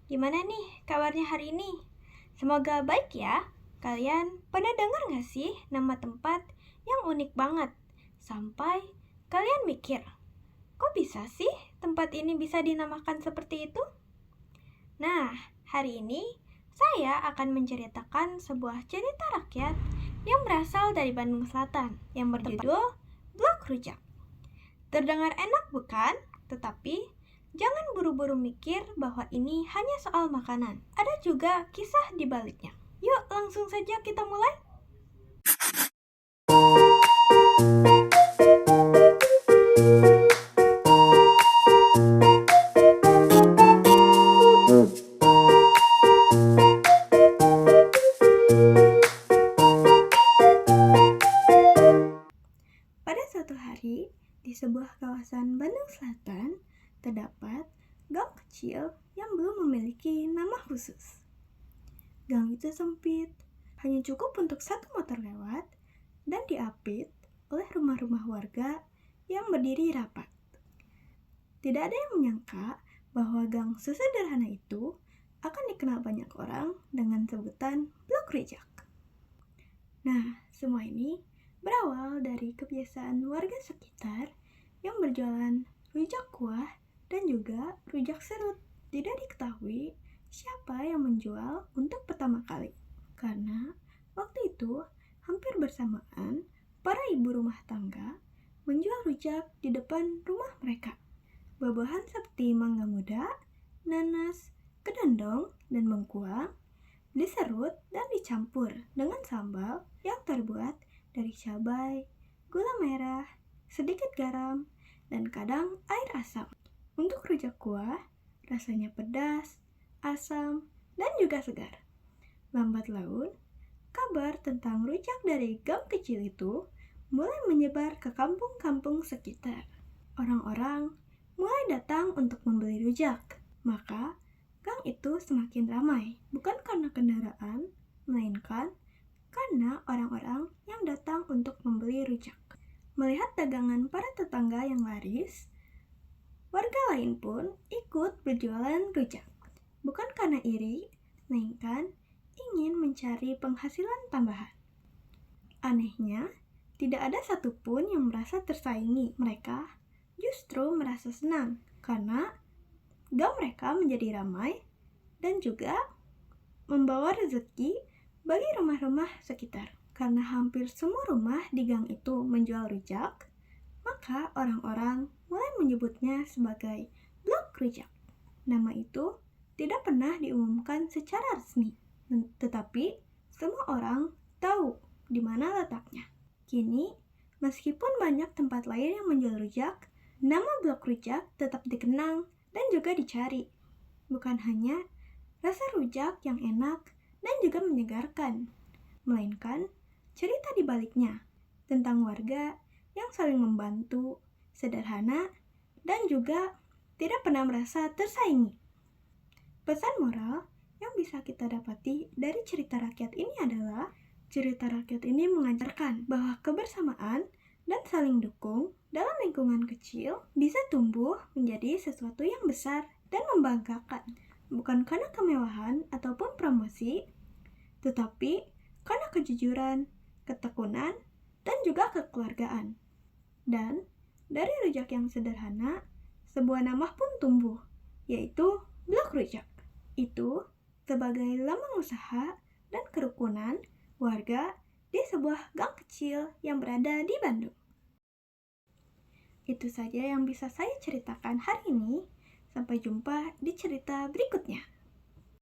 Gimana nih kabarnya hari ini? Semoga baik ya. Kalian pernah dengar gak sih nama tempat yang unik banget? Sampai kalian mikir, kok bisa sih tempat ini bisa dinamakan seperti itu? Nah, hari ini saya akan menceritakan sebuah cerita rakyat yang berasal dari Bandung Selatan yang berjudul Blok Rujak. Terdengar enak bukan? Tetapi jangan buru-buru mikir bahwa ini hanya soal makanan. Ada juga kisah di baliknya. Yuk langsung saja kita mulai. Pada suatu hari, di sebuah kawasan Bandung Selatan, terdapat gang kecil yang belum memiliki nama khusus. Gang itu sempit, hanya cukup untuk satu motor lewat, dan diapit oleh rumah-rumah warga yang berdiri rapat. Tidak ada yang menyangka bahwa gang sesederhana itu akan dikenal banyak orang dengan sebutan Blok Rujak. Nah, semua ini berawal dari kebiasaan warga sekitar yang berjualan rujak kuah dan juga rujak serut. Tidak diketahui siapa yang menjual untuk pertama kali. Karena waktu itu hampir bersamaan para ibu rumah tangga menjual rujak di depan rumah mereka. Buah-buahan seperti mangga muda, nanas, kedondong, dan bengkuang diserut dan dicampur dengan sambal yang terbuat dari cabai, gula merah, sedikit garam, dan kadang air asam. Untuk rujak kuah, rasanya pedas, asam, dan juga segar. Lambat laun, kabar tentang rujak dari gang kecil itu mulai menyebar ke kampung-kampung sekitar. Orang-orang mulai datang untuk membeli rujak. Maka gang itu semakin ramai, bukan karena kendaraan, melainkan karena orang-orang yang datang untuk membeli rujak. Melihat dagangan para tetangga yang laris, warga lain pun ikut berjualan rujak. Bukan karena iri, melainkan ingin mencari penghasilan tambahan. Anehnya, tidak ada satupun yang merasa tersaingi. Mereka justru merasa senang karena gang mereka menjadi ramai dan juga membawa rezeki bagi rumah-rumah sekitar. Karena hampir semua rumah di gang itu menjual rujak, maka orang-orang mulai menyebutnya sebagai Blok Rujak. Nama itu tidak pernah diumumkan secara resmi, tetapi semua orang tahu di mana letaknya. Kini, meskipun banyak tempat lain yang menjual rujak, nama Blok Rujak tetap dikenang dan juga dicari. Bukan hanya rasa rujak yang enak dan juga menyegarkan, melainkan cerita di baliknya tentang warga yang saling membantu, sederhana, dan juga tidak pernah merasa tersaingi. Pesan moral yang bisa kita dapati dari cerita rakyat ini adalah cerita rakyat ini mengajarkan bahwa kebersamaan dan saling dukung dalam lingkungan kecil bisa tumbuh menjadi sesuatu yang besar dan membanggakan. Bukan karena kemewahan ataupun promosi, tetapi karena kejujuran, ketekunan, dan juga kekeluargaan. Dan dari rujak yang sederhana, sebuah nama pun tumbuh, yaitu Blok Rujak. Itu sebagai lambang usaha dan kerukunan warga di sebuah gang kecil yang berada di Bandung. Itu saja yang bisa saya ceritakan hari ini. Sampai jumpa di cerita berikutnya.